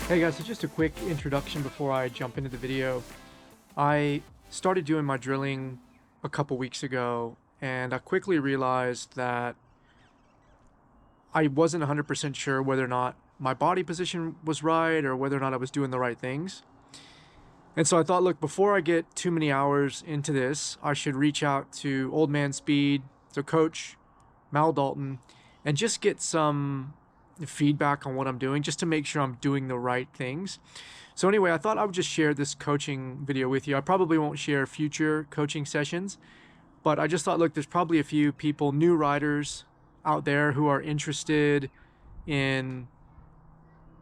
Hey guys, so just a quick introduction before I jump into the video. I started doing my drilling a couple weeks ago, and I quickly realized that I wasn't 100% sure whether or not my body position was right or whether or not I was doing the right things. And so I thought, look, before I get too many hours into this, I should reach out to Old Man Speed, to Coach Mal Dalton, and just get some feedback on what I'm doing, just to make sure I'm doing the right things. So anyway, I thought I would just share this coaching video with you. I probably won't share future coaching sessions, but I just thought, look, there's probably a few people, new riders out there who are interested in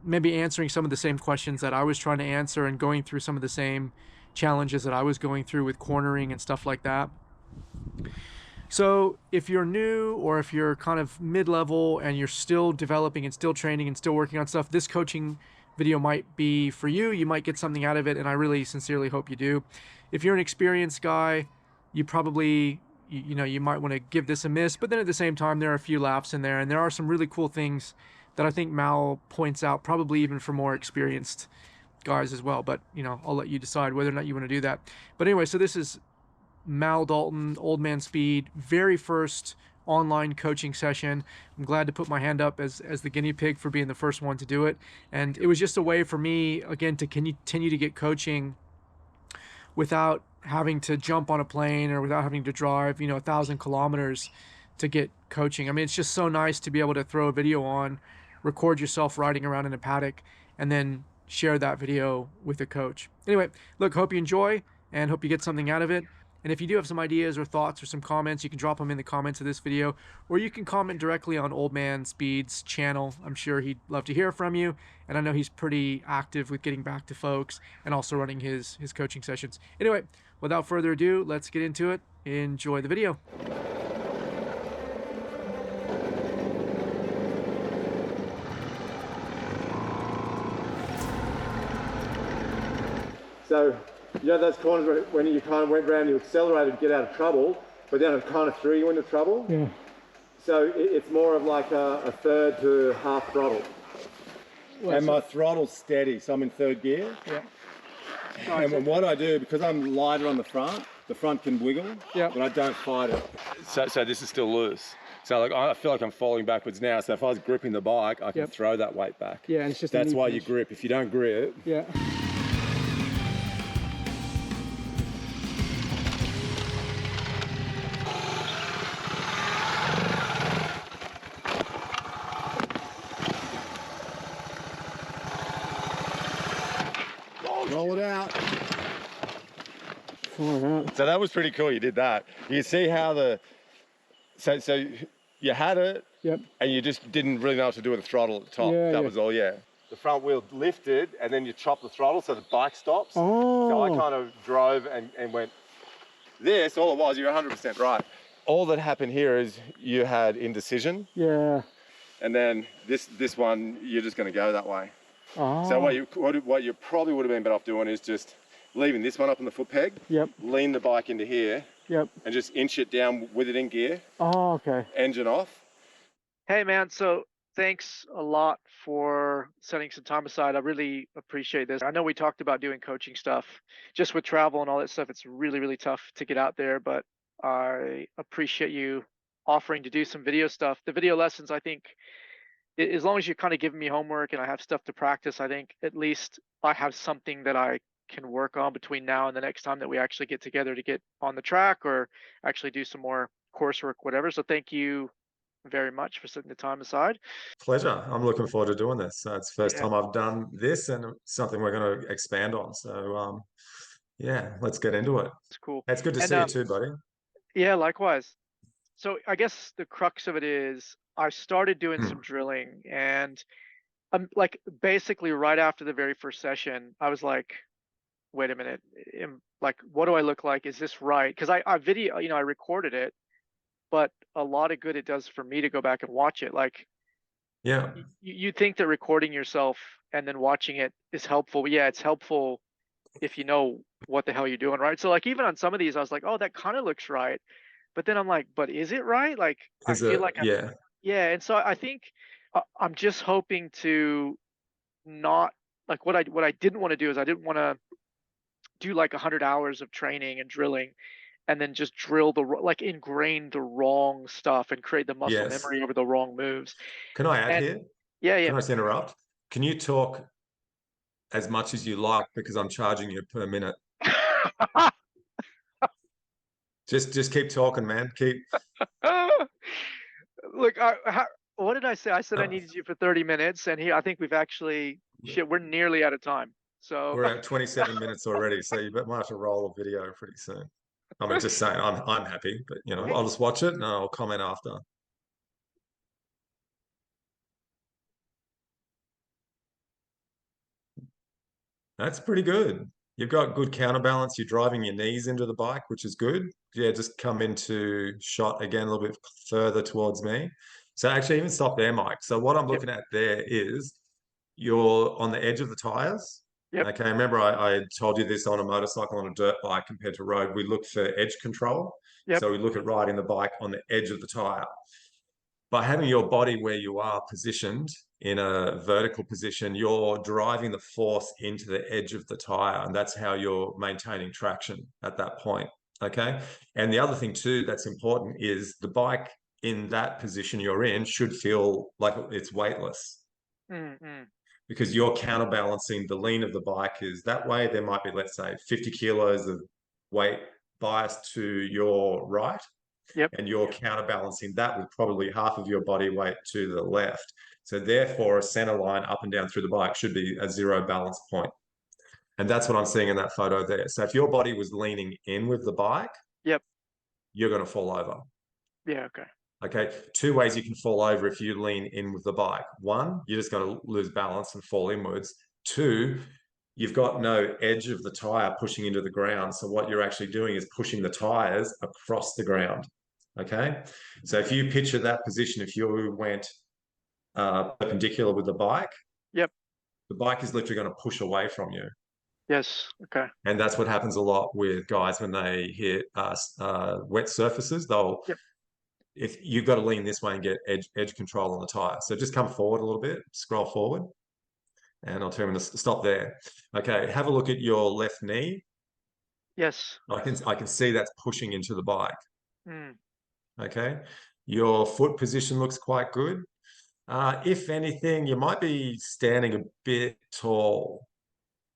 maybe answering some of the same questions that I was trying to answer and going through some of the same challenges that I was going through with cornering and stuff like that. So if you're new or if you're kind of mid-level and you're still developing and still training and still working on stuff, this coaching video might be for you. You might get something out of it, and I really sincerely hope you do. If you're an experienced guy, you probably, you might want to give this a miss, but then at the same time, there are a few laughs in there, and there are some really cool things that I think Mal points out, probably even for more experienced guys as well. But, I'll let you decide whether or not you want to do that. But anyway, so this is Mal Dalton, Old Man Speed, very first online coaching session. I'm glad to put my hand up as the guinea pig for being the first one to do it. And it was just a way for me, again, to continue to get coaching without having to jump on a plane or without having to drive, 1,000 kilometers to get coaching. I mean, it's just so nice to be able to throw a video on, record yourself riding around in a paddock, and then share that video with a coach. Anyway, look, hope you enjoy and hope you get something out of it. And if you do have some ideas or thoughts or some comments, you can drop them in the comments of this video, or you can comment directly on Old Man Speed's channel. I'm sure he'd love to hear from you, and I know he's pretty active with getting back to folks and also running his coaching sessions. Anyway, without further ado, let's get into it. Enjoy the video. So, those corners where when you kind of went around, you accelerated to get out of trouble, but then it kind of threw you into trouble. Yeah. So it's more of like a third to half throttle. Well, and my throttle's steady, so I'm in third gear. Yeah. And what I do, because I'm lighter on the front can wiggle, yeah, but I don't fight it. So this is still loose. So like I feel like I'm falling backwards now. So if I was gripping the bike, I can throw that weight back. Yeah, and it's just that's why you grip. If you don't grip, yeah. Roll it out. So that was pretty cool. You did that. You can see how so you had it, yep, and you just didn't really know what to do with the throttle at the top. Yeah, that was all. Yeah. The front wheel lifted, and then you chop the throttle so the bike stops. Oh. So I kind of drove and went. This all it was. You're 100% right. All that happened here is you had indecision. Yeah. And then this one, you're just going to go that way. Oh. So what you probably would have been better off doing is just leaving this one up on the foot peg. Yep. Lean the bike into here. Yep. And just inch it down with it in gear. Oh, okay. Engine off. Hey man, so thanks a lot for setting some time aside. I really appreciate this. I know we talked about doing coaching stuff just with travel and all that stuff. It's really, really tough to get out there, but I appreciate you offering to do some video stuff. The video lessons, I think, as long as you're kind of giving me homework and I have stuff to practice, I think at least I have something that I can work on between now and the next time that we actually get together to get on the track or actually do some more coursework, whatever. So thank you very much for setting the time aside. Pleasure. I'm looking forward to doing this. It's the first time I've done this and something we're going to expand on. So, yeah, let's get into it. It's cool. It's good to see you too, buddy. Yeah, likewise. So I guess the crux of it is I started doing some drilling, and I'm like basically right after the very first session, I was like, wait a minute, like, what do I look like? Is this right? Because I video, I recorded it, but a lot of good it does for me to go back and watch it. Like, yeah, you think that recording yourself and then watching it is helpful. Yeah, it's helpful if you know what the hell you're doing, right? So like even on some of these, I was like, oh, that kind of looks right. But then I'm like, but is it right? Like, I feel like yeah. And so I think I'm just hoping to not like what I didn't want to do is I didn't want to do like 100 hours of training and drilling and then just drill like ingrain the wrong stuff and create the muscle Yes. memory over the wrong moves. Can I add And here? yeah, Can yeah. I just interrupt? Can you talk as much as you like because I'm charging you per minute? Just keep talking, man. Keep. Look, what did I say? I said I needed you for 30 minutes, and I think we've actually, shit, we're nearly out of time. So, We're at 27 minutes already, so you might have to roll a video pretty soon. I mean, just saying, I'm happy, but I'll just watch it and I'll comment after. That's pretty good. You've got good counterbalance. You're driving your knees into the bike, which is good. Yeah, just come into shot again a little bit further towards me. So actually, even stop there, Mike. So what I'm yep, looking at there is you're on the edge of the tires. yep, Okay, remember I told you this on a motorcycle, on a dirt bike compared to road. We look for edge control. yep, So we look at riding the bike on the edge of the tire. By having your body where you are positioned in a vertical position, you're driving the force into the edge of the tire, and that's how you're maintaining traction at that point. Okay. And the other thing too that's important is the bike in that position you're in should feel like it's weightless mm, because you're counterbalancing. The lean of the bike is that way. There might be, let's say, 50 kilos of weight biased to your right, yep, and you're counterbalancing that with probably half of your body weight to the left. So therefore, a center line up and down through the bike should be a zero balance point. And that's what I'm seeing in that photo there. So if your body was leaning in with the bike, yep, you're going to fall over. yeah, okay, Okay. Two ways you can fall over if you lean in with the bike. One, you're just going to lose balance and fall inwards. Two, you've got no edge of the tire pushing into the ground. So what you're actually doing is pushing the tires across the ground. Okay. So if you picture that position, if you went perpendicular with yep, the bike is literally going to push away from you. yes, okay, And that's what happens a lot with guys when they hit wet surfaces. yep, If you've got to lean this way and get edge control on the tire. So just come forward a little bit, scroll forward, and I'll tell you when to stop there. Okay, have a look at your left knee. yes, I can see that's pushing into the bike. mm, Okay, your foot position looks quite good. If anything, you might be standing a bit tall.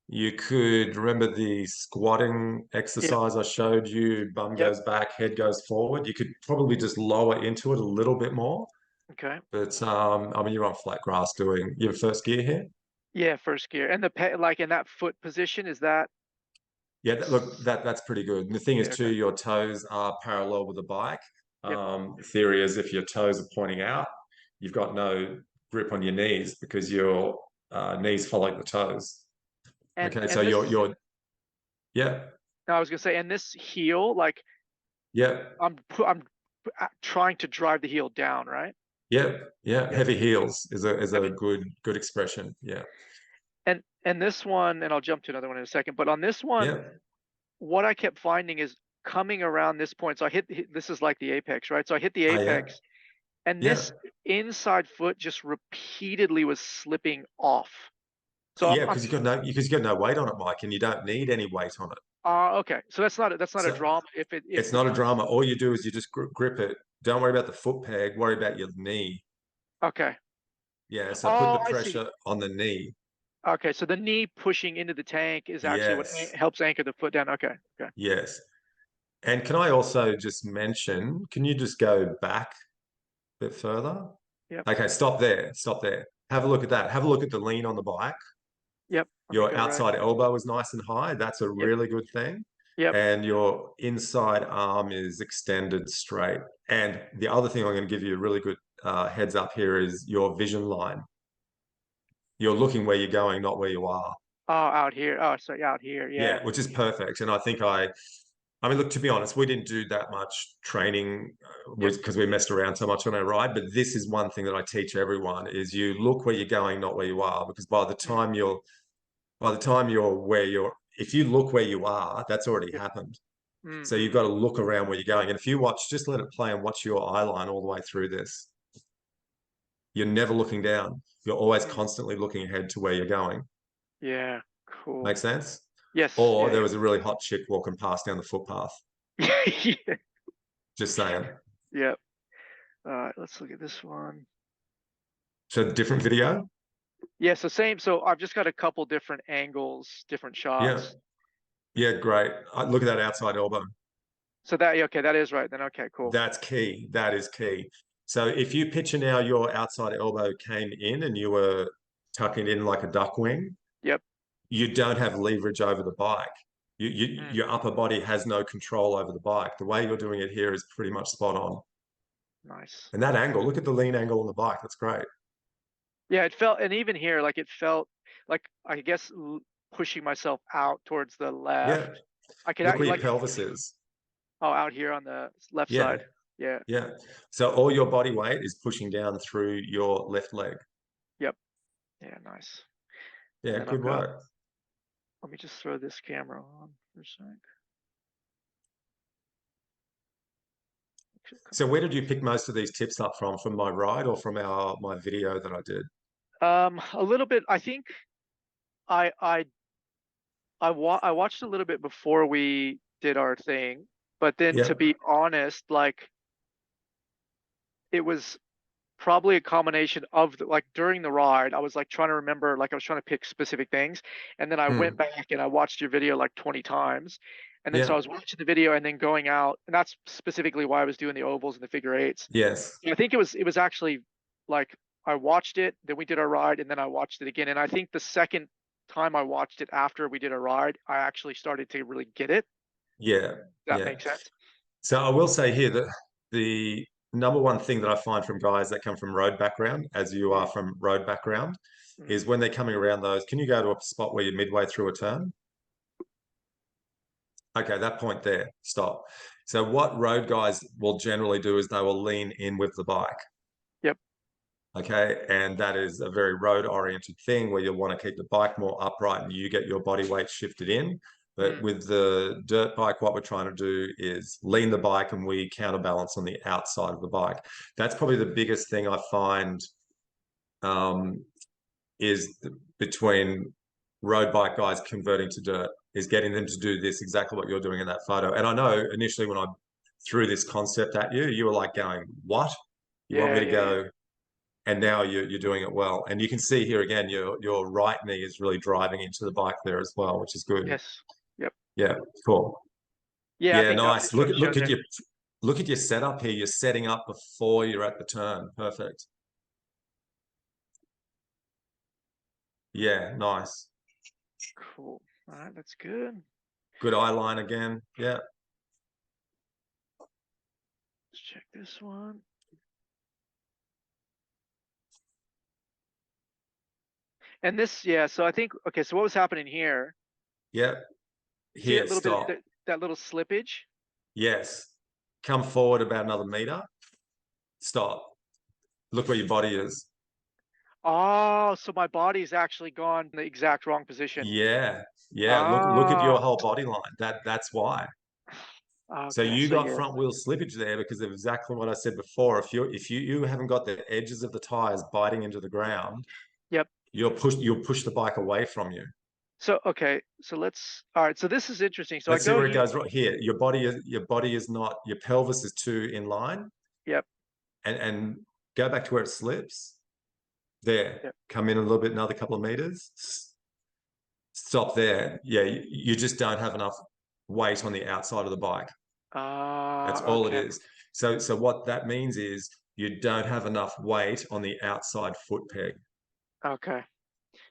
You could remember the squatting yep, exercise I showed you, bum yep, goes back, head goes forward. You could probably just lower into it a little bit more. okay, But I mean, you're on flat grass doing your first gear here. yeah, first gear, and like in that foot position, is that, Yeah, look, that's pretty good. And the thing is, yeah, too, okay, your toes are parallel with the bike. yep, The theory is if your toes are pointing out, you've got no grip on your knees because your knees follow the toes. Okay, so and this, yeah, no, I was gonna say, and this heel, like yeah, I'm trying to drive the heel down, right? yeah, yeah. Yep, Heavy heels is a heavy. good expression. Yeah, And this one, and I'll jump to another one in a second, but on this one, yeah, what I kept finding is coming around this point. So this is like the apex, right? So I hit the yeah, apex, and yeah. this inside foot just repeatedly was slipping off. So Yeah, because you got no weight on it, Mike, and you don't need any weight on it. okay. So that's not a So drama it's if not a I'm drama. All you do is you just grip it. Don't worry about the foot peg. Worry about your knee. okay. Yeah. So put Oh, the I see. pressure on the knee. Okay, so the knee pushing into the tank is actually what Yes. helps anchor the foot down. Okay, okay. Yes. And can I also just mention? Can you just go back a bit further? Yep, Okay. Stop there. Stop there. Have a look at that. Have a look at the lean on the bike. yep. Let me Your go right. outside elbow is nice and high. That's a Yep, really good thing. yep. And your inside arm is extended straight. And the other thing I'm going to give you a really good heads up here is your vision line. You're looking where you're going, not where you are. Oh, out here. Oh, sorry, out here. Yeah. Yeah, which is perfect. And I think I mean, look, to be honest, we didn't do that much training Yep. because we messed around so much on our ride. But this is one thing that I teach everyone is you look where you're going, not where you are. Because Mm, by the time you're where you're, if you look where you are, that's already yep. happened. Mm, So you've mm, got to look around where you're going. And if you watch, just let it play and watch your eye line all the way through this. You're never looking down. You're always mm. constantly looking ahead to where you're going. Yeah. Cool. Make sense? Yes. Or Yeah. there was a really hot chick walking past down the footpath. Yeah. Yeah. Just saying. Yep. All right. Let's look at this one. So different video? Yeah. So same. So I've just got a couple different angles, different Yeah. shots. Yeah, great. Look at that outside elbow. So that okay, that is right then. Okay, cool. That's key. That is key. So if you picture now your outside elbow came in and you were tucking in like a duck wing, Yep. you don't have leverage over the bike. Mm, Your upper body has no control over the bike. The way you're doing it here is pretty much spot on. nice. And that angle, look at the lean angle on the bike. That's great. Yeah, it felt, and even here, like it felt like I guess pushing myself out towards the Yeah. left. I could Look where your like pelvis is. oh out here on the left Yeah. side. Yeah. Yeah. So all your body weight is pushing down through your left leg. Yep. Yeah. Nice. And Yeah. then I've Good got. work. Let me just throw this camera on for a sec. So where did you pick most of these tips up from my ride or from my video that I did? A little bit. I think I I I watched a little bit before we did our thing, but then to Yeah. be honest, like it was probably a combination of like during the ride, I was like trying to remember, like I was trying to pick specific things, and then I went Mm. back and I watched your video like 20 times, and then so I Yeah. was watching the video and then going out, and that's specifically why I was doing the ovals and the figure eights. Yes. I think it was actually like I watched it, then we did our ride, and then I watched it again, and I think the second time I watched it after we did a ride, I actually started to really get it. Yeah. That Yeah. makes sense. So I will say here that the number one thing that I find from guys that come from road background, as you are from road background, Mm-hmm. is when they're coming around those, can you go to a spot where you're midway through a turn? Okay, that point there, stop. So what road guys will generally do is they will lean in with the bike. Yep. Okay, and that is a very road oriented thing where you'll want to keep the bike more upright and you get your body weight shifted in. But Mm, with the dirt bike, what we're trying to do is lean the bike and we counterbalance on the outside of the bike. That's probably the biggest thing I find um, is between road bike guys converting to dirt, is getting them to do this exactly what you're doing in that photo. And I know initially when I threw this concept at you, you were like going, what? You want me yeah, to yeah, yeah. go? And now you're doing it well. And you can see here again, your right knee is really driving into the bike there as well, which is good. Yes. Yep. Yeah, cool. Yeah, I Yeah, think that nice. was what it showed there. Look at your setup here. You're setting up before you're at the turn. Perfect. Yeah, nice. Cool. All right, that's good. Good eye line again. Yeah. Let's check this one. And this, yeah, so I think, okay, so what was happening here? Yeah. See that Here, little bit, stop. that little slippage? Yes. Come forward about another meter. Stop. Look where your body is. Oh, so my body's actually gone in the exact wrong position. Yeah. Yeah. Look at your Ah, whole body line. That's why. So okay, you so got yeah, front wheel slippage there because of exactly what I said before. If you haven't got the edges of the tires biting into the ground, yep. you'll push the bike away from you. So, okay, so all right, so this is interesting. So I Let's see go where it here, goes right here. Your body is not, your pelvis is too in line, yep, and go back to where it slips. There. yep. Come in a little bit, another couple of meters. Stop there. Yeah, you just don't have enough weight on the outside of the bike. That's all it Okay, is. So what that means is you don't have enough weight on the outside foot peg, okay.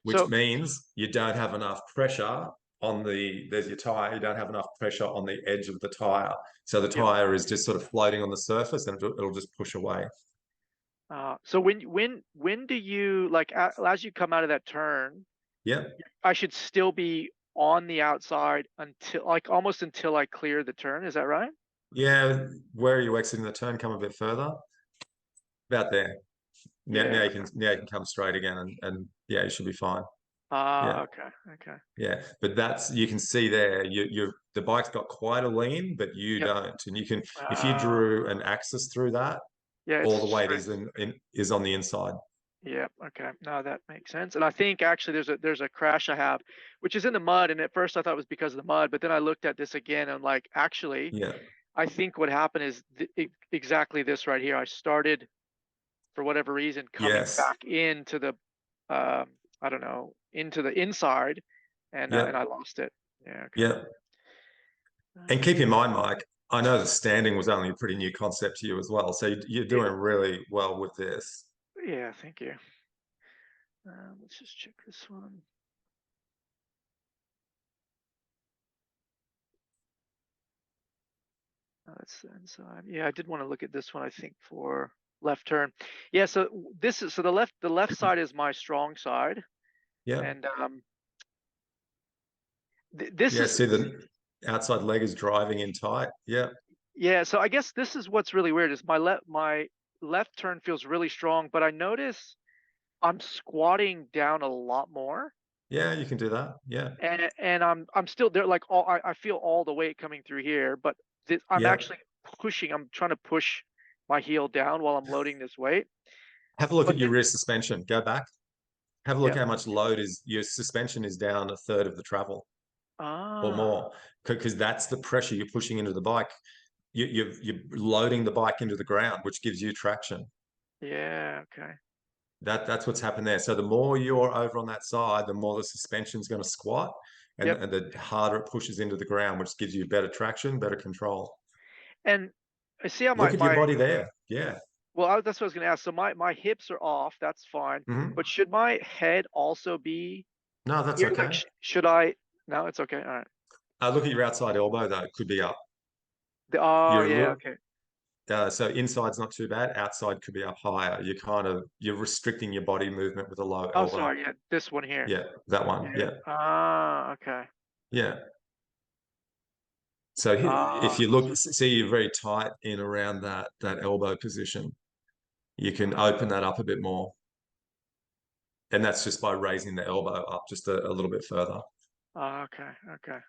which So, means you don't have enough pressure on there's your tire, you don't have enough pressure on the edge of the tire. So the yep. tire is just sort of floating on the surface and it'll just push away. So when do you like as you come out of that turn, Yeah. I should still be on the outside until like almost until I clear the turn. Is that right? Yeah. Where are you exiting the turn? Come a bit further. About there. Now Yeah. you can come straight again and yeah, you should be fine. Yeah. Okay. Okay. Yeah, but that's you can see there. The bike's got quite a lean, but you Yep. don't. And you can if you drew an axis through that, Yeah, it's all the weight straight. is is on the inside. Yeah. Okay. No, that makes sense. And I think actually there's a crash I have, which is in the mud. And at first I thought it was because of the mud, but then I looked at this again and I'm like, actually, Yeah, I think what happened is exactly this right here. I started for whatever reason coming yes, back into the, I don't know, into the inside, and yeah, I lost it. Yeah. Okay. yeah. And keep in mind, Mike, I know that standing was only a pretty new concept to you as well. So you're Yeah. doing really well with this. Yeah. Thank you. Let's just check this one. That's the inside. Yeah, I did want to look at this one, I think, for left turn. Yeah, so this is so the left side is my strong side, Yeah. and this Yeah. is See, the outside leg is driving in tight. Yeah. yeah. So I guess this is what's really weird is my left turn feels really strong, but I notice I'm squatting down a lot more, Yeah, you can do that. Yeah. and I'm still there. Like I feel all the weight coming through here, but I'm Yeah. actually pushing. I'm trying to push my heel down while I'm loading this weight. Have a look at But your rear suspension. Go back. Have a look yeah. how much load is your suspension is down a third of the travel or Ah. more, because that's the pressure you're pushing into the bike. You're loading the bike into the ground, which gives you traction. Yeah, okay. That's what's happened there. So the more you're over on that side, the more the suspension's going to squat, Yep. and the harder it pushes into the ground, which gives you better traction, better control. And I see how Look at your my body there. Yeah. well, that's what I was gonna ask. So my hips are off, that's fine. Hmm. But should my head also be No, that's here? Like, okay. should I? No, it's okay. All right. Look at your outside elbow though. It could be up. Oh, You're a yeah, little, okay. so inside's not too bad. Outside could be up higher. You're restricting your body movement with a low Oh, elbow. sorry. Yeah, this one here. Yeah, that one. Yeah. Yeah, Ah, okay. yeah. So if Ah, you look, see, you're very tight in around that elbow position. You can open that up a bit more, and that's just by raising the elbow up just a little bit further. okay, okay.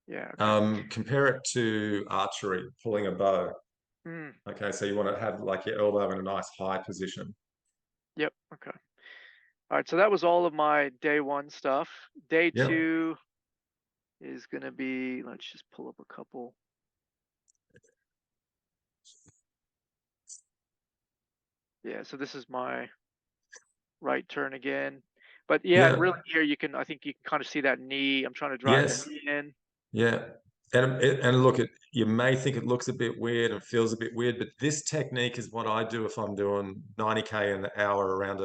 Yeah, okay. Compare it to archery, pulling a bow. Mm, Okay, so you want to have like your elbow in a nice high position. yep. Okay. All right. So that was all of my day one stuff. Day Yep. two is gonna be. Let's just pull up a couple. Yeah. So this is my right turn again. But yeah, and Yeah. really here I think you can kind of see that knee. I'm trying to drive the Yes. knee in. Yeah. And look, you may think it looks a bit weird and feels a bit weird, but this technique is what I do if I'm doing 90k an hour around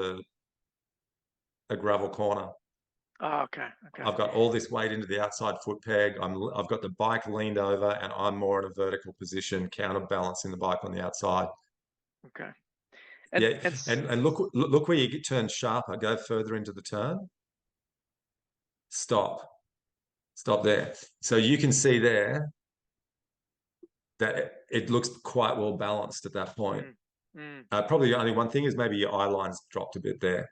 a gravel corner. Oh, okay, okay. I've got all this weight into the outside foot peg. I've got the bike leaned over and I'm more in a vertical position, counterbalancing the bike on the outside. Okay. Yeah. And And look where you get turned sharper. Go further into the turn. Stop. Stop there. So you can see there that it looks quite well balanced at that point. mm, mm. Probably the only one thing is maybe your eye line's dropped a bit there.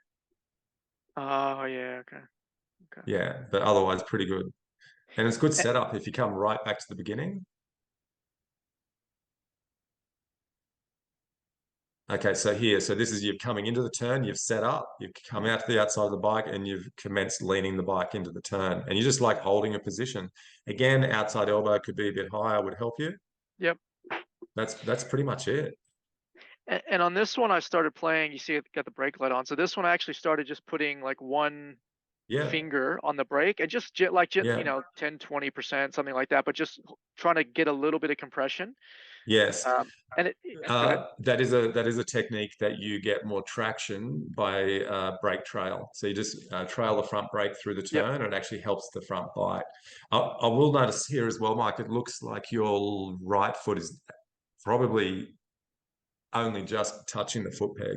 Oh, yeah, okay. Okay. Yeah, but otherwise pretty good. And it's good A- setup if you come right back to the beginning. Okay, so here, so this is you're coming into the turn, you've set up, you've come mm, out to the outside of the bike and you've commenced leaning the bike into the turn. And you just like holding a position. Again, outside elbow could be a bit higher, would help you. Yep. That's pretty much it. And on this one, I started playing. You see, it got the brake light on. So this one, I actually started just putting like one Yeah, finger on the brake and just yeah. 10, 20%, something like that, but just trying to get a little bit of compression. Yes. And go ahead. That is a technique that you get more traction by brake trail. So you just trail the front brake through the Yep. turn, and it actually helps the front bite. I will notice here as well, Mike. It looks like your right foot is probably only just touching the foot peg.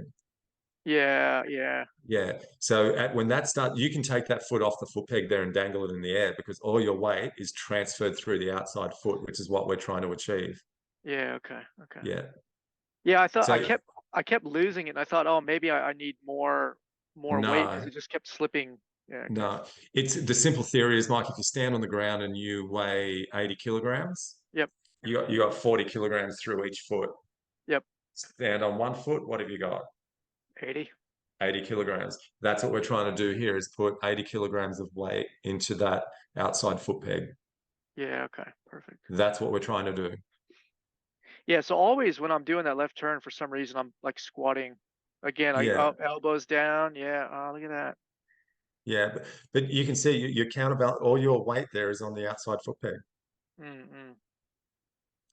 Yeah. Yeah. Yeah. So when that starts, you can take that foot off the foot peg there and dangle it in the air because all your weight is transferred through the outside foot, which is what we're trying to achieve. Yeah. Okay. Okay. Yeah. Yeah. I thought So I kept losing it. And I thought, oh, maybe I need more weight because no. it just kept slipping. Yeah. Okay. No, it's the simple theory is, Mike, if you stand on the ground and you weigh 80 kilograms, Yep. you got 40 kilograms through each foot. Yep. Stand on one foot, what have you got? 80. 80 kilograms. That's what we're trying to do here, is put 80 kilograms of weight into that outside foot peg. Yeah, okay, perfect. That's what we're trying to do. Yeah, so always when I'm doing that left turn, for some reason, I'm like squatting. Again, Yeah, elbows down. Yeah, oh, look at that. yeah. But you can see your counterbalance, all your weight there is on the outside foot peg. Mm-mm.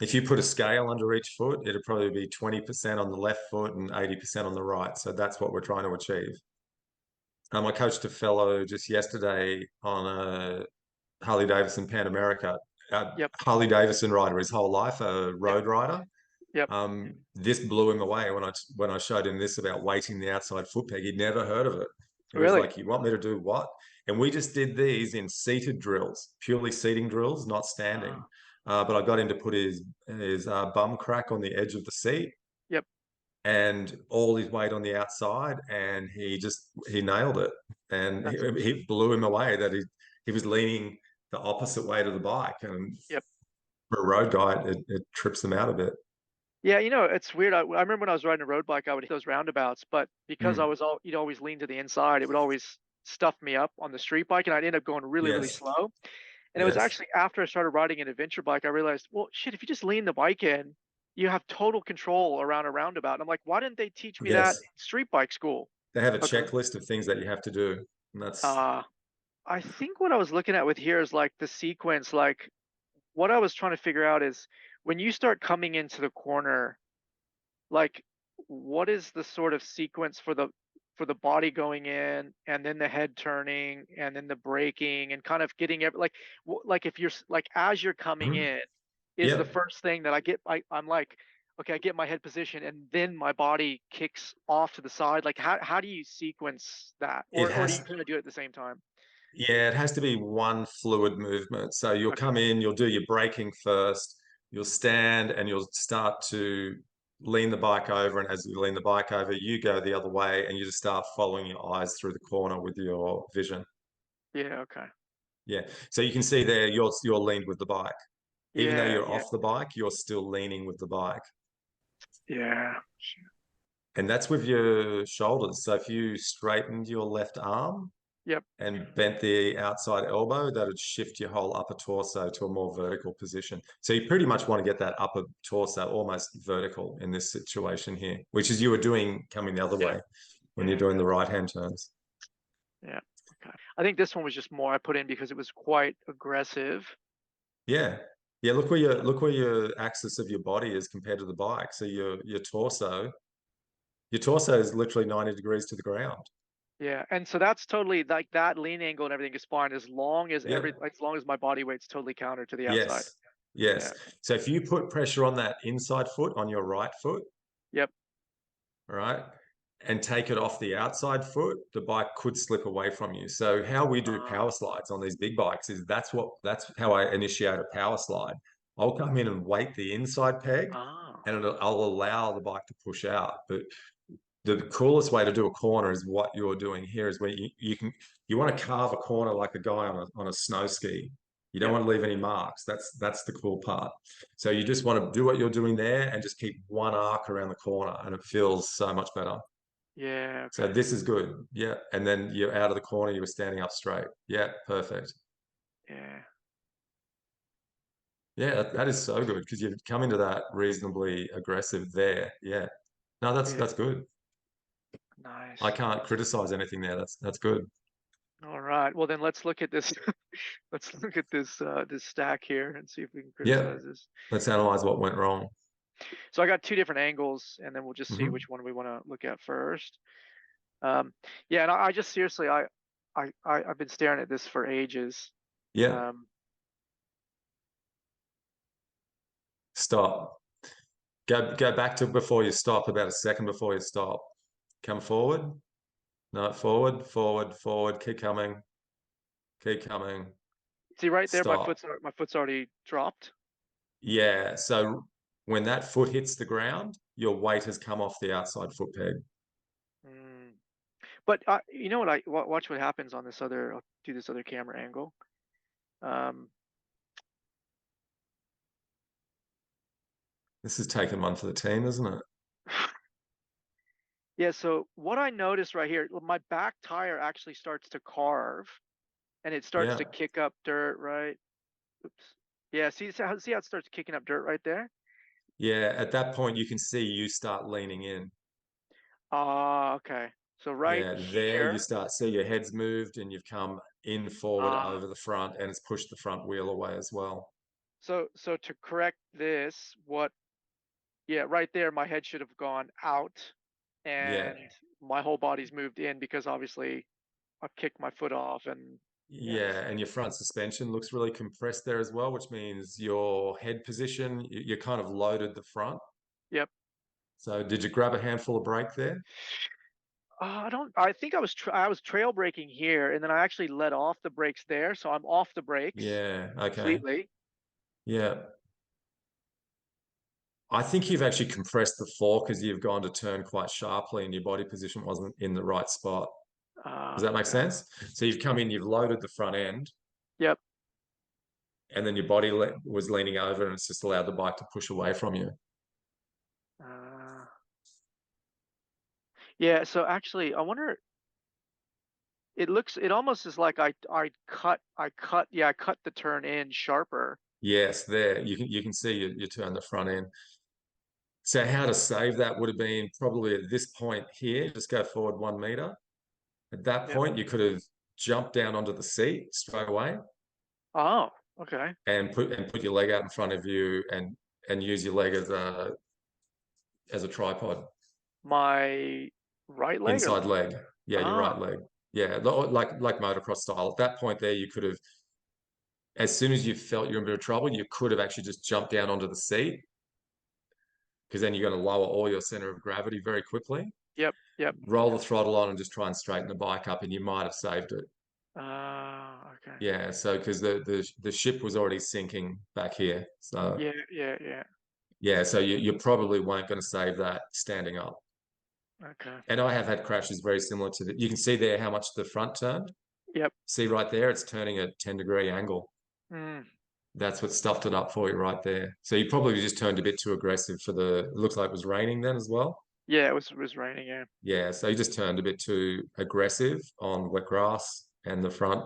If you put a scale under each foot, it'd probably be 20% on the left foot and 80% on the right. So that's what we're trying to achieve. I coached a fellow just yesterday on a Harley Davidson Pan America, Yep, Harley Davidson rider his whole life, a yep, road rider. yep. This blew him away when I showed him this about weighting the outside foot peg. He'd never heard of it. He was Really? like, "You want me to do what?" And we just did these in seated drills, purely seating drills, not standing. Ah, But I got him to put his bum crack on the edge of the seat yep. and all his weight on the outside, and he nailed it. And That's he blew him away that he was leaning the opposite way to the bike, and yep. for a road guy, it trips them out a bit. Yeah, it's weird. I remember when I was riding a road bike, I would hit those roundabouts, but because I Mm, was you'd always lean to the inside, it would always stuff me up on the street bike, and I'd end up going really, really yes, slow. And it was yes, actually after I started riding an adventure bike, I realized, well, shit, if you just lean the bike in, you have total control around a roundabout. And I'm like, why didn't they teach me that yes. in street bike school? They have a Okay. checklist of things that you have to do, and that's Uh, I think what I was looking at with here is like the sequence. Like what I was trying to figure out is when you start coming into the corner, like what is the sort of sequence for the body going in and then the head turning and then the braking and kind of getting like like if you're like as you're coming Mhm. in is the Yep. first thing that I'm like, okay, I get my head position and then my body kicks off to the side. Like how do you sequence that, It or do you has kind of do it at the same time? Yeah, it has to be one fluid movement. So you'll Okay. come in, you'll do your braking first, you'll stand and you'll start to lean the bike over. And as you lean the bike over, you go the other way and you just start following your eyes through the corner with your vision. Yeah, okay. Yeah. So you can see there you're leaned with the bike. Even though Yeah, you're yeah, off the bike, you're still leaning with the bike. yeah. And that's with your shoulders. So if you straightened your left arm, Yep. and bent the outside elbow, that would shift your whole upper torso to a more vertical position. So you pretty much want to get that upper torso almost vertical in this situation here, which is you were doing coming the other Yeah. way when you're Yeah, doing okay. the right hand turns. Yeah. Okay. I think this one was just more I put in because it was quite aggressive. Yeah. Yeah, look where your axis of your body is compared to the bike. So your torso is literally 90 degrees to the ground. Yeah. And so that's totally like that lean angle and everything is fine Yep. as long as my body weight's totally counter to the outside. Yes. Yes. Yeah. So if you put pressure on that inside foot on your right foot, Yep. right? And take it off the outside foot, the bike could slip away from you. So how we do Uh, power slides on these big bikes is that's how I initiate a power slide. I'll come in and weight the inside peg oh. and I'll allow the bike to push out. But the coolest way to do a corner is what you're doing here is where you want to carve a corner like a guy on a snow ski. You don't Yep. want to leave any marks. That's the cool part. So you just want to do what you're doing there and just keep one arc around the corner and it feels so much better. Yeah. So Okay. this is good. Yeah. And then you're out of the corner, you were standing up straight. Yeah, perfect. Yeah. Yeah, that is so good because you've come into that reasonably aggressive there. Yeah. No, Yeah. that's good. I Nice. can't criticize anything there. That's good. All right. Well, then let's look at this. Let's look at this stack here and see if we can Yeah. criticize this. Let's analyze what went wrong. So I got two different angles, and then we'll just see Hmm. which one we want to look at first. Um, yeah, and I just seriously, I've been staring at this for ages. Yeah. Um, Stop. Go back to before you stop, about a second before you stop. Come forward. No, forward, forward, forward. Keep coming. Keep coming. See right there, Stop. my foot's already dropped. Yeah. So when that foot hits the ground, your weight has come off the outside foot peg. Mm. But you know what? Watch what happens on this other. I'll do this other camera angle. Um, This is taking one for the team, isn't it? Yeah, so what I noticed right here, my back tire actually starts to carve and it starts to Yeah. kick up dirt, right? Oops. Yeah, see how it starts kicking up dirt right there? Yeah. At that point, you can see you start leaning in. Ah, okay. So right Yeah. There you here, start, see your head's moved and you've come in forward ah, over the front and it's pushed the front wheel away as well. so to correct this, yeah, right there, my head should have gone out Yeah. and my whole body's moved in because obviously I've kicked my foot off and yeah. Yeah, and your front suspension looks really compressed there as well, which means your head position, you kind of loaded the front. Yep. So did you grab a handful of brake there? I think I was trail braking here and then I actually let off the brakes there, so I'm off the brakes Yeah, okay. completely. Yeah. I think you've actually compressed the fork as you've gone to turn quite sharply and your body position wasn't in the right spot. Does that make Okay. sense? So you've come in, you've loaded the front end, Yep. and then your body was leaning over and it's just allowed the bike to push away from you. Uh, yeah, so actually I wonder it almost is like I cut the turn in sharper. Yes, there. You can see you turn the front end. So how to save that would have been probably at this point here, just go forward 1 meter. At that Yep. point, you could have jumped down onto the seat straight away Oh, okay. and put your leg out in front of you and use your leg as a tripod. My right leg or Inside leg. Yeah, your right ah, leg. Yeah, like motocross style. At that point there, you could have, as soon as you felt you're in a bit of trouble, you could have actually just jumped down onto the seat because then you're going to lower all your center of gravity very quickly. yep, yep. Roll the throttle on and just try and straighten the bike up, and you might have saved it. Okay. Yeah, so because the ship was already sinking back here. So Yeah, yeah, yeah. yeah, so you probably weren't going to save that standing up. Okay. And I have had crashes very similar to that. You can see there how much the front turned. Yep. See right there, it's turning a 10-degree angle. Mm. That's what stuffed it up for you right there. So you probably just turned a bit too aggressive for it looks like it was raining then as well. Yeah, it was raining, yeah. Yeah, so you just turned a bit too aggressive on wet grass and the front.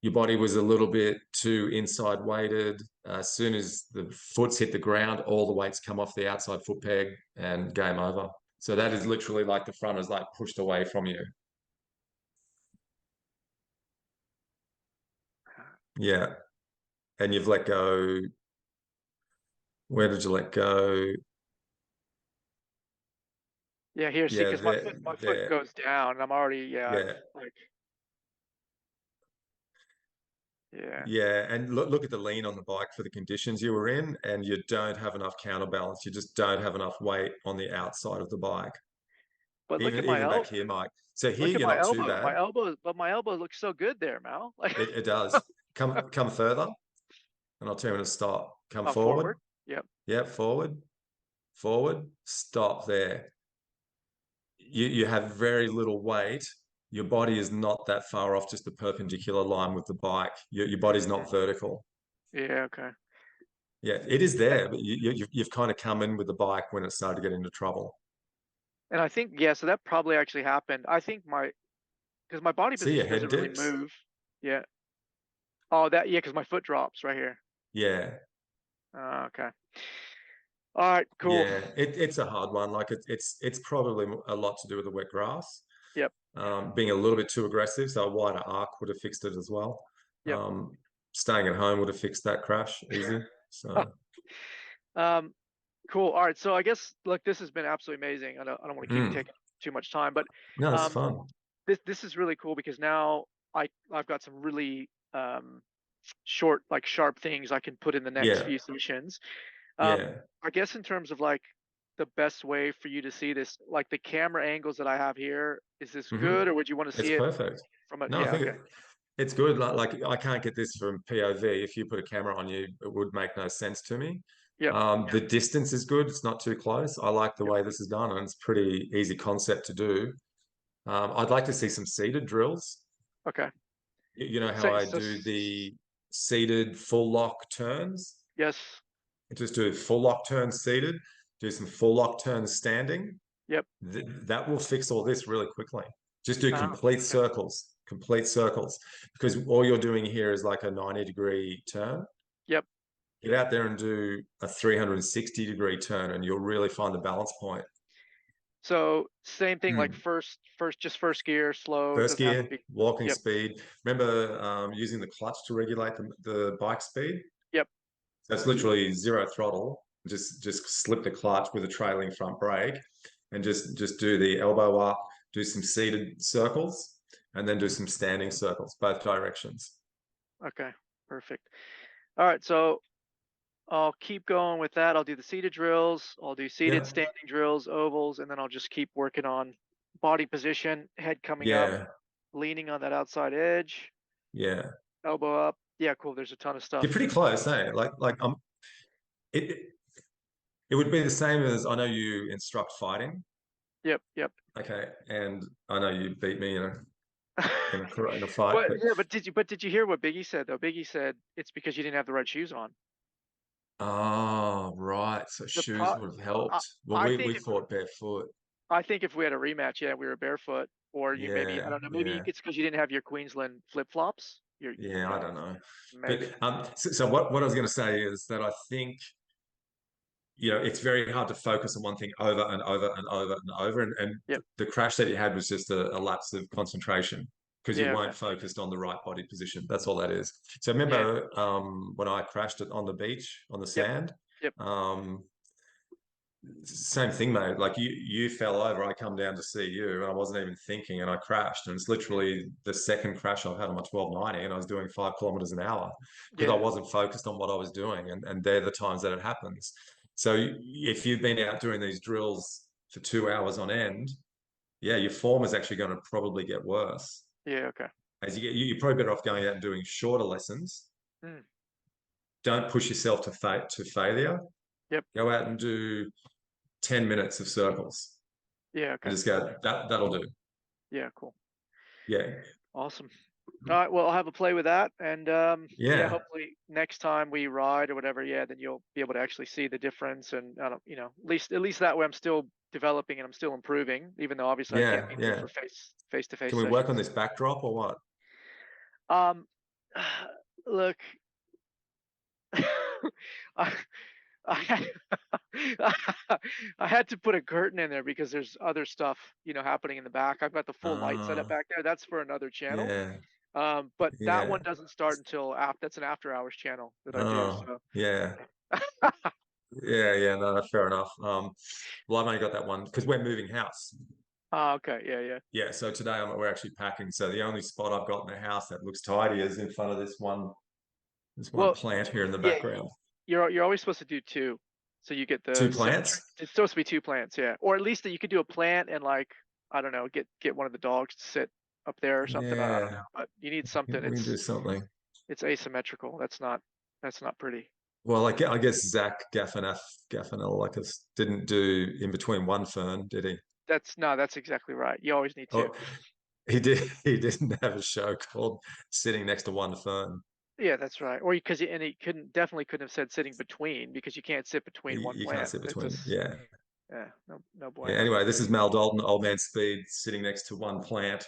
Your body was a little bit too inside weighted. As soon as the foot's hit the ground, all the weights come off the outside foot peg and game over. So that is literally like the front is like pushed away from you. Yeah. And you've let go. Where did you let go? Yeah, here, see, Yeah, because my foot there. goes down and I'm already, I've Yeah. like yeah. Yeah, and look at the lean on the bike for the conditions you were in, and you don't have enough counterbalance. You just don't have enough weight on the outside of the bike. But look at my Even back elbow. here, Mike. So here Look at you're my not too elbow. bad. But my elbow looks so good there, Mal. Like It does. Come further, and I'll tell you when to stop. Come forward. forward. Yep. Yeah, forward, forward. Stop there. You have very little weight. Your body is not that far off just the perpendicular line with the bike. Your body's not Mm, vertical. yeah, okay. Yeah, it is there, but you've kind of come in with the bike when it started to get into trouble. And I think, yeah, so that probably actually happened. I think because my body See your position head doesn't really dips? move. Yeah. Oh, yeah, because my foot drops right here. Yeah, Okay. All right, cool. yeah. It's a hard one. Like it's probably a lot to do with the wet grass. Yep, Being a little bit too aggressive, so a wider arc would have fixed it as well. yep. Staying at home would have fixed that crash easy. So Um, cool. All right. So I guess look, this has been absolutely amazing. I don't want to keep you mm, taking too much time, but no, it's um, fun. this is really cool because now I've got some really short, like sharp things I can put in the next Yeah, few sessions. Um, yeah. I guess in terms of like the best way for you to see this, like the camera angles that I have here, is this Hmm. good, or would you want to It's see it perfect. from a? No, I Yeah. think Okay. it's good. Like I can't get this from POV. If you put a camera on you, it would make no sense to me. Yep. The distance is good. It's not too close. I like the Yep. way this is done, and it's pretty easy concept to do. I'd like to see some seated drills. Okay. You know how So I so do the seated full lock turns? yes. Just do full lock turns seated, do some full lock turns standing. Yep. That will fix all this really quickly. Just do Ah, complete circles, because all you're doing here is like a 90-degree turn. yep. Get out there and do a 360-degree turn, and you'll really find the balance point. So same thing, like Mm. just first gear, slow. It First doesn't have to gear, be. walking Yep. speed. Remember using the clutch to regulate the bike speed? Yep. So it's literally zero throttle. Just slip the clutch with a trailing front brake, and just do the elbow up, do some seated circles, and then do some standing circles, both directions. Okay. Perfect. All right. So I'll keep going with that. I'll do the seated drills. I'll do seated Yeah, standing drills, ovals, and then I'll just keep working on body position, head coming up, yeah, leaning on that outside edge, yeah. elbow up. Yeah, cool. There's a ton of You're stuff. pretty close, eh? It it would be the same as, I know you instruct fighting, Yep. Yep. okay, and I know you beat me in a fight, But but yeah, but did you hear what Biggie said though? Biggie said it's because you didn't have the right shoes on. oh right, so The shoes pro would have I, helped. Well, I we think if fought barefoot. I think if we had a rematch, yeah, we were barefoot, or you maybe I Yeah, don't know, maybe yeah. it's because you didn't have your Queensland flip flops. Yeah, I don't know. Maybe. But so what I was going to say is that I think, it's very hard to focus on one thing over and over and over and over. And Yep. the crash that you had was just a lapse of concentration, because you Yeah. Okay. weren't focused on the right body position. That's all that is. So Yeah. remember when I crashed it on the beach on the Yep. sand? Yep. Um, Same thing, mate. Like you fell over, I come down to see you, and I wasn't even thinking, and I crashed. And it's literally the second crash I've had on my 1290, and I was doing 5 kilometers an hour because I Yeah. wasn't focused on what I was doing. And they're the times that it happens. So if you've been out doing these drills for 2 hours on end, yeah, your form is actually going to probably get worse. Yeah. Okay. As you're probably better off going out and doing shorter lessons. Mm. Don't push yourself to failure. Yep. Go out and do 10 minutes of circles. Yeah. And Okay. just go, that'll do. Yeah. Cool. Yeah. Awesome. All right. Well, I'll have a play with that, and yeah, Yeah. hopefully next time we ride or whatever, yeah, then you'll be able to actually see the difference, and I don't, at least that way I'm still developing and I'm still improving, even though obviously I can't Yeah. meet you Yeah. for face to face Can we work on sessions. this backdrop or what? Um, look, I, I had, I had to put a curtain in there because there's other stuff, happening in the back. I've got the full light setup Uh, back there. That's for another channel. yeah. But that one Yeah. doesn't start until after. That's an after hours channel that I do. Oh, So, yeah. Yeah. Yeah. No, fair enough. Well, I've only got that one because we're moving house. okay, yeah, yeah. Yeah. So today we're actually packing. So the only spot I've got in the house that looks tidy is in front of this one Well, plant here in the yeah, background. you're always supposed to do two, so you get Two the plants? it's supposed to be two plants, yeah, or at least that you could do a plant and like I don't know, get one of the dogs to sit up there or something. I don't Yeah. know, but you need something. We can do something. It's asymmetrical. That's not pretty. Well, I guess Zach Gaffanelakis didn't do in between one fern, did he? That's exactly right. You always need two. Oh, he did. He didn't have a show called "Sitting Next to One Fern." Yeah, that's right. Or because and he couldn't have said sitting between because you can't sit between one You can't plant. sit It's between. just Yeah. yeah, no Yeah. bueno. Anyway, this is Mal Dalton, Old Man Speed, sitting next to one plant.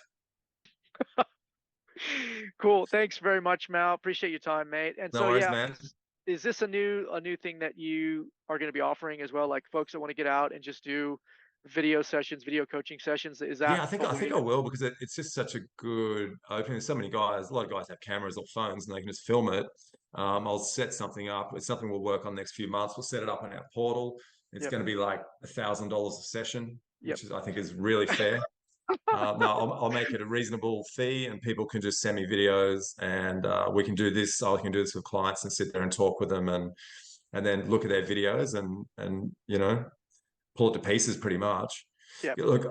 Cool. Thanks very much, Mal. Appreciate your time, mate. And No so worries, yeah, man. is this a new thing that you are going to be offering as well? Like folks that want to get out and just do video sessions, video coaching sessions. Is that Yeah, I what think we? I will, because it's just such a good opening. There's so many guys. A lot of guys have cameras or phones, and they can just film it. I'll set something up. It's something we'll work on next few months. We'll set it up on our portal. It's Yep. going to be like $1,000 a session, Yep. which I think is really fair. No, I'll make it a reasonable fee, and people can just send me videos, and we can do this. I can do this with clients and sit there and talk with them, and then look at their videos and pull it to pieces pretty much. Yep. Look,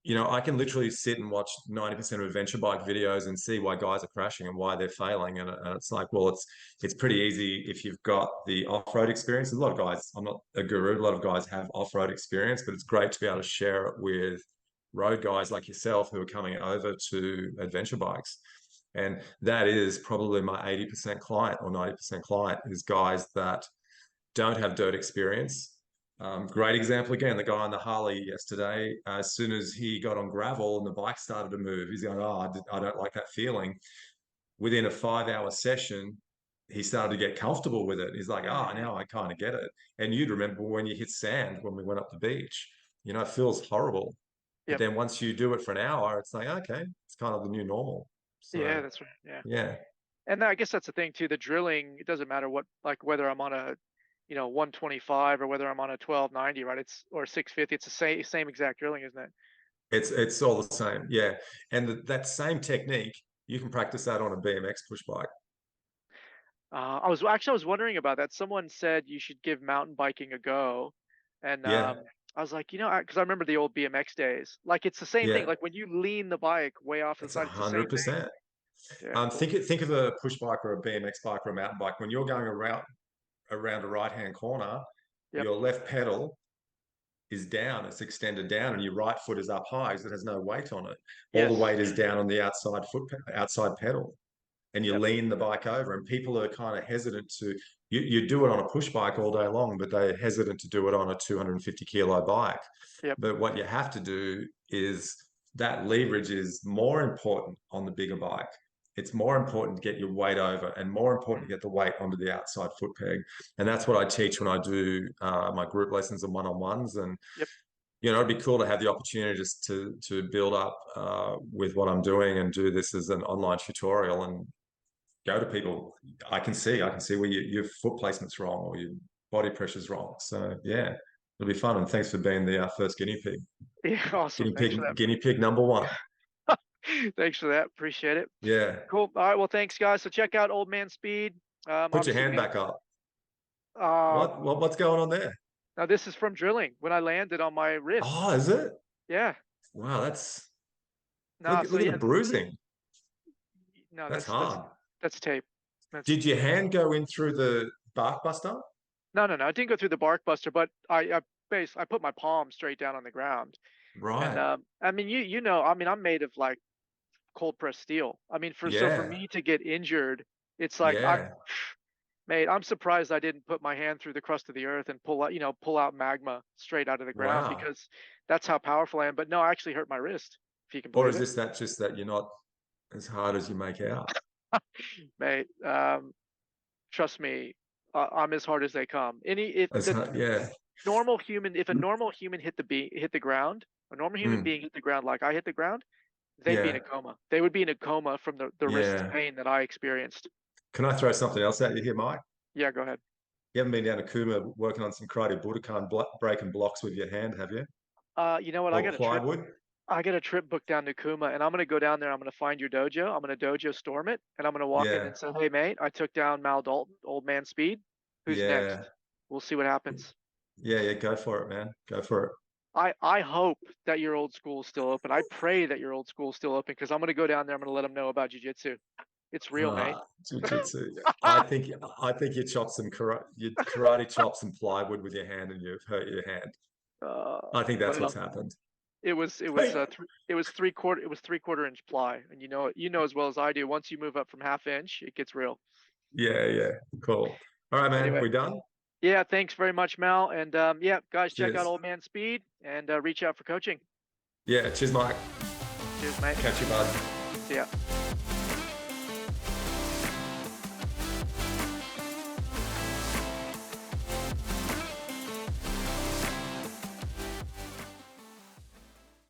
I can literally sit and watch 90% of adventure bike videos and see why guys are crashing and why they're failing. And it's like, well, it's pretty easy if you've got the off-road experience. A lot of guys, I'm not a guru, a lot of guys have off-road experience, but it's great to be able to share it with road guys like yourself who are coming over to adventure bikes. And that is probably my 80% client or 90% client is guys that don't have dirt experience, Great example again, the guy on the Harley yesterday, as soon as he got on gravel and the bike started to move, he's going, oh, I don't like that feeling. Within a 5 hour session, he started to get comfortable with it. He's like, oh, now I kind of get it. And you'd remember when you hit sand when we went up the beach, it feels horrible. But Yep. then once you do it for an hour, it's like, okay, it's kind of the new normal. Yeah, So, that's right. Yeah. yeah, And I guess that's the thing too. The drilling, it doesn't matter what, like whether I'm on a, 125 or whether I'm on a 1290, right? Or 650. It's the same exact drilling, isn't it? it's all the same. Yeah. And that same technique, you can practice that on a BMX push bike. I was wondering about that. Someone said you should give mountain biking a go, and Yeah. I was like, because I remember the old BMX days. Like it's the same thing. Yeah. Like when you lean the bike way off to the It's a side, it's the same hundred thing. percent. Yeah, cool. Think of a push bike or a BMX bike or a mountain bike. When you're going around a right-hand corner, Yep. your left pedal is down, it's extended down, and your right foot is up high because it has no weight on it. All the Yes. weight is down on the outside pedal, and you Yep. lean the bike over. And people are kind of hesitant to. You do it on a push bike all day long, but they're hesitant to do it on a 250 kilo bike. Yep. But what you have to do is that leverage is more important on the bigger bike. It's more important to get your weight over and more important to get the weight onto the outside foot peg. And that's what I teach when I do my group lessons and one-on-ones. And, Yep. it'd be cool to have the opportunity just to build up with what I'm doing and do this as an online tutorial and go to people. I can see where your foot placement's wrong or your body pressure's wrong. So yeah, it'll be fun. And thanks for being the first guinea pig. Yeah. Awesome. Thanks for that. Guinea pig number one. Thanks for that. Appreciate it. Yeah. Cool. All right. Well, thanks, guys. So check out Old Man Speed. Put your Obviously, hand back up. uh, What's going on there? now this is from drilling when I landed on my wrist. Oh, is it? Yeah. Wow, that's No. So look at yeah. the bruising. No, That's that's hard. that's tape. That's Did your hand go in through the bark buster? no. I didn't go through the bark buster, but I put my palm straight down on the ground. And Right. I mean, I'm made of like cold pressed steel. I mean, for Yeah. me to get injured, it's like Yeah. I'm surprised I didn't put my hand through the crust of the earth and pull out magma straight out of the ground Wow. because that's how powerful I am. But no, I actually hurt my wrist, if you can Or believe is it, this that just that you're not as hard as you make out? mate. Trust me, I'm as hard as they come. If As the hard, yeah. normal human, if a normal human hit the ground, a normal human Mm, being hit the ground like I hit the ground, they'd be in a yeah. coma. They would be in a coma from the wrist Yeah. pain that I experienced. Can I throw something else at you here, Mike? Yeah, go ahead. You haven't been down to Kuma working on some karate Budokan breaking blocks with your hand, have you? You know what? Or plywood? I got a trip booked down to Kuma, and I'm gonna go down there. I'm gonna find your dojo. I'm gonna dojo storm it, and I'm gonna walk in Yeah. and say, "Hey, mate, I took down Mal Dalton, Old Man Speed. Who's next? Yeah. We'll see what happens." Yeah. Go for it, man. Go for it. I hope that your old school is still open. I pray that your old school is still open because I'm gonna go down there. I'm gonna let them know about jujitsu. It's real, mate. Jiu-jitsu. I think you chopped you karate chopped some plywood with your hand and you've hurt your hand. I think that's Well, what's happened. it was Hey. it was 3/4 inch ply, and you know as well as I do. Once you move up from half inch, it gets real. Yeah. Cool. All right, man. Anyway, We done? yeah, thanks very much, Mal. And yeah, guys, check out Cheers. Old Man Speed and reach out for coaching. Yeah. Cheers, Mike. Cheers, mate. Catch you, bud. See ya.